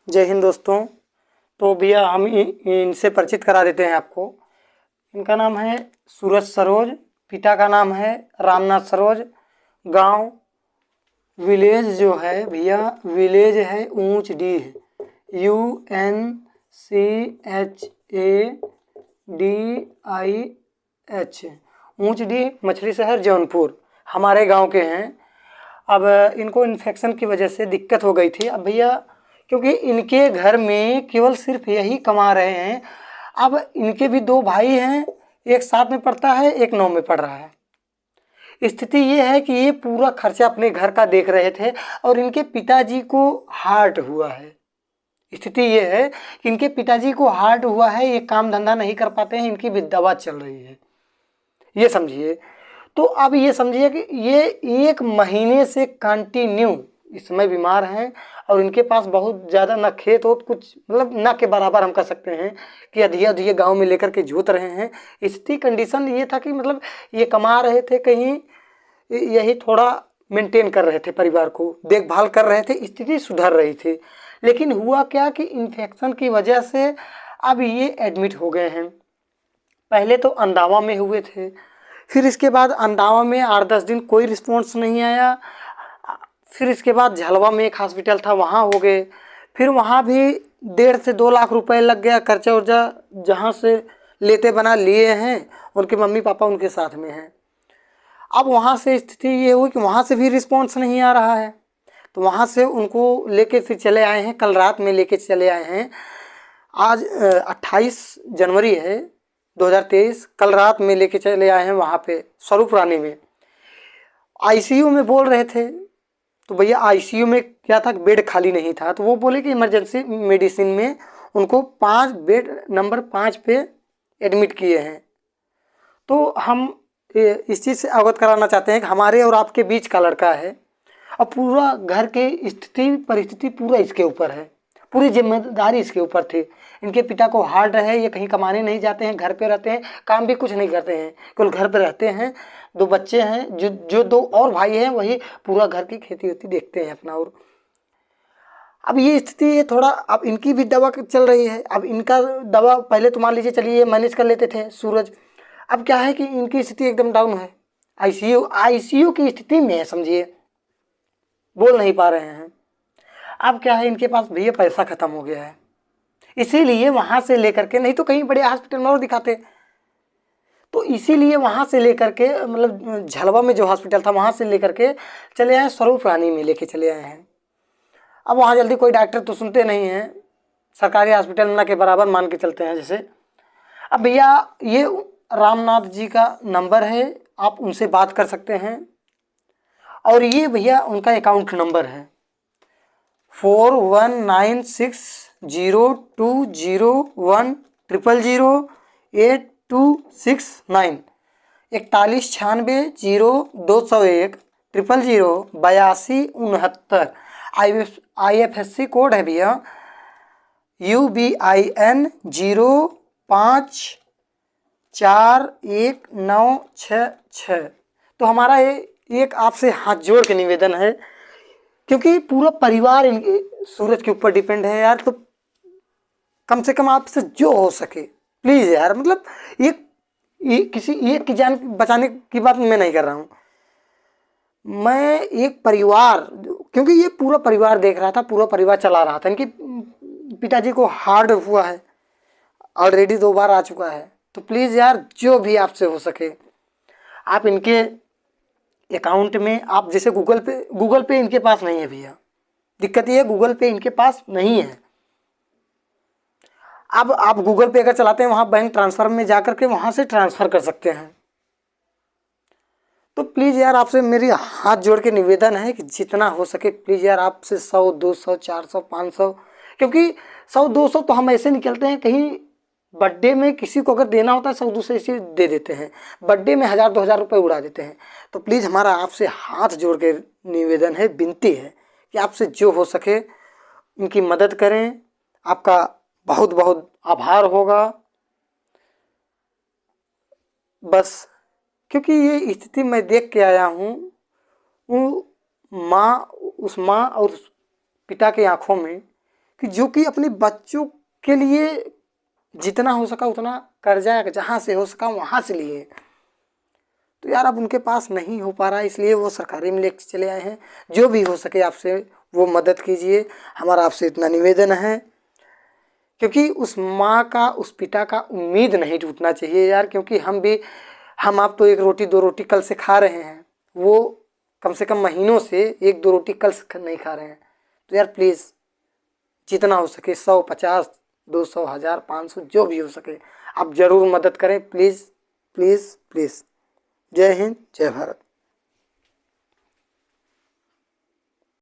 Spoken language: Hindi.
जय हिंद दोस्तों। तो भैया हम इनसे परिचित करा देते हैं आपको। इनका नाम है सूरज सरोज, पिता का नाम है रामनाथ सरोज। गांव विलेज जो है भैया, विलेज है ऊंच डीह, UNCHADIH, ऊंच डीह, मछली शहर, जौनपुर हमारे गांव के हैं। अब इनको इन्फेक्शन की वजह से दिक्कत हो गई थी। अब भैया क्योंकि इनके घर में केवल सिर्फ यही कमा रहे हैं। अब इनके भी दो भाई हैं, एक 7 में पढ़ता है, एक 9 में पढ़ रहा है। स्थिति ये है कि ये पूरा खर्चा अपने घर का देख रहे थे और इनके पिताजी को हार्ट हुआ है। स्थिति ये है कि इनके पिताजी को हार्ट हुआ है, ये काम धंधा नहीं कर पाते हैं, इनकी भी दवा चल रही है, ये समझिए। तो अब ये समझिए कि ये 1 महीने से कंटिन्यू इस समय बीमार हैं और इनके पास बहुत ज़्यादा ना खेत हो, कुछ मतलब ना के बराबर हम कह सकते हैं कि अधिया अधिया गांव में लेकर के जोत रहे हैं। इसकी कंडीशन ये था कि मतलब ये कमा रहे थे, कहीं यही थोड़ा मेंटेन कर रहे थे, परिवार को देखभाल कर रहे थे, स्थिति सुधर रही थी। लेकिन हुआ क्या कि इन्फेक्शन की वजह से अब ये एडमिट हो गए हैं। पहले तो अंदावा में हुए थे, फिर इसके बाद अंदावा में 8-10 दिन कोई रिस्पॉन्स नहीं आया। फिर इसके बाद झलवा में एक हॉस्पिटल था, वहाँ हो गए। फिर वहाँ भी 1.5 से 2 लाख रुपए लग गया, खर्चा उर्जा जहाँ से लेते बना लिए हैं। उनके मम्मी पापा उनके साथ में हैं। अब वहाँ से स्थिति ये हुई कि वहाँ से भी रिस्पॉन्स नहीं आ रहा है, तो वहाँ से उनको लेके फिर चले आए हैं। कल रात में लेके चले आए हैं। आज 28 जनवरी है 2023। कल रात में लेके चले आए हैं वहाँ पे स्वरूप रानी में। ICU में बोल रहे थे, तो भैया ICU में क्या था, बेड खाली नहीं था, तो वो बोले कि इमरजेंसी मेडिसिन में उनको 5 बेड नंबर 5 पे एडमिट किए हैं। तो हम इस चीज़ से अवगत कराना चाहते हैं कि हमारे और आपके बीच का लड़का है और पूरा घर के स्थिति परिस्थिति पूरा इसके ऊपर है, पूरी जिम्मेदारी इसके ऊपर थी। इनके पिता को हार्ट है, ये कहीं कमाने नहीं जाते हैं, घर पे रहते हैं, काम भी कुछ नहीं करते हैं, केवल घर पे रहते हैं। 2 बच्चे हैं, जो 2 और भाई हैं, वही पूरा घर की खेती वेती देखते हैं अपना। और अब ये स्थिति है थोड़ा, अब इनकी भी दवा चल रही है। अब इनका दवा पहले तो मान लीजिए चलिए मैनेज कर लेते थे सूरज। अब क्या है कि इनकी स्थिति एकदम डाउन है, ICU की स्थिति में है, समझिए, बोल नहीं पा रहे हैं। अब क्या है, इनके पास भैया पैसा खत्म हो गया है, इसीलिए वहाँ से लेकर के, नहीं तो कहीं बड़े हॉस्पिटल में और दिखाते, तो इसीलिए वहाँ से लेकर के मतलब झलवा में जो हॉस्पिटल था वहाँ से लेकर के चले आए, स्वरूप रानी में लेके चले आए हैं। अब वहाँ जल्दी कोई डॉक्टर तो सुनते नहीं हैं, सरकारी हॉस्पिटल ना के बराबर मान के चलते हैं जैसे। अब भैया ये रामनाथ जी का नंबर है, आप उनसे बात कर सकते हैं। और ये भैया उनका अकाउंट नंबर है 419601000826 41960201 IFSC कोड है भैया UBIN 05419666। तो हमारा ये एक आपसे हाथ जोड़ के निवेदन है, क्योंकि पूरा परिवार इनके सूरज के ऊपर डिपेंड है यार। तो कम से कम आपसे जो हो सके प्लीज़ यार, मतलब ये किसी एक की जान बचाने की बात मैं नहीं कर रहा हूँ, मैं एक परिवार, क्योंकि ये पूरा परिवार देख रहा था, पूरा परिवार चला रहा था। इनके पिताजी को हार्ट हुआ है, ऑलरेडी 2 बार आ चुका है। तो प्लीज़ यार जो भी आपसे हो सके आप इनके अकाउंट में, आप जैसे गूगल पे इनके पास नहीं है भैया, दिक्कत ये है गूगल पे इनके पास नहीं है। अब आप गूगल पे अगर चलाते हैं, वहाँ बैंक ट्रांसफ़र में जाकर के वहाँ से ट्रांसफ़र कर सकते हैं। तो प्लीज़ यार आपसे मेरी हाथ जोड़ के निवेदन है कि जितना हो सके प्लीज़ यार आपसे 100, 200, 400, 500, क्योंकि 100, 200 तो हम ऐसे निकलते हैं, कहीं बर्थडे में किसी को अगर देना होता है 100, 200 ऐसे दे देते हैं, बर्थडे में 1000, 2000 रुपये उड़ा देते हैं। तो प्लीज़ हमारा आपसे हाथ जोड़ के निवेदन है, विनती है कि आपसे जो हो सके इनकी मदद करें। आपका बहुत बहुत आभार होगा बस, क्योंकि ये स्थिति मैं देख के आया हूँ। वो उस माँ और पिता की आंखों में कि जो कि अपने बच्चों के लिए जितना हो सका उतना कर्जा जहाँ से हो सका वहाँ से लिए। तो यार अब उनके पास नहीं हो पा रहा है, इसलिए वो सरकारी में लेके चले आए हैं। जो भी हो सके आपसे वो मदद कीजिए, हमारा आपसे इतना निवेदन है। क्योंकि उस माँ का, उस पिता का उम्मीद नहीं टूटना चाहिए यार। क्योंकि हम आप तो एक रोटी दो रोटी कल से खा रहे हैं, वो कम से कम महीनों से एक दो रोटी कल से नहीं खा रहे हैं। तो यार प्लीज़ जितना हो सके 100, 50, 200, 1000, 500 जो भी हो सके आप ज़रूर मदद करें, प्लीज़ प्लीज़ प्लीज़। जय हिंद, जय भारत।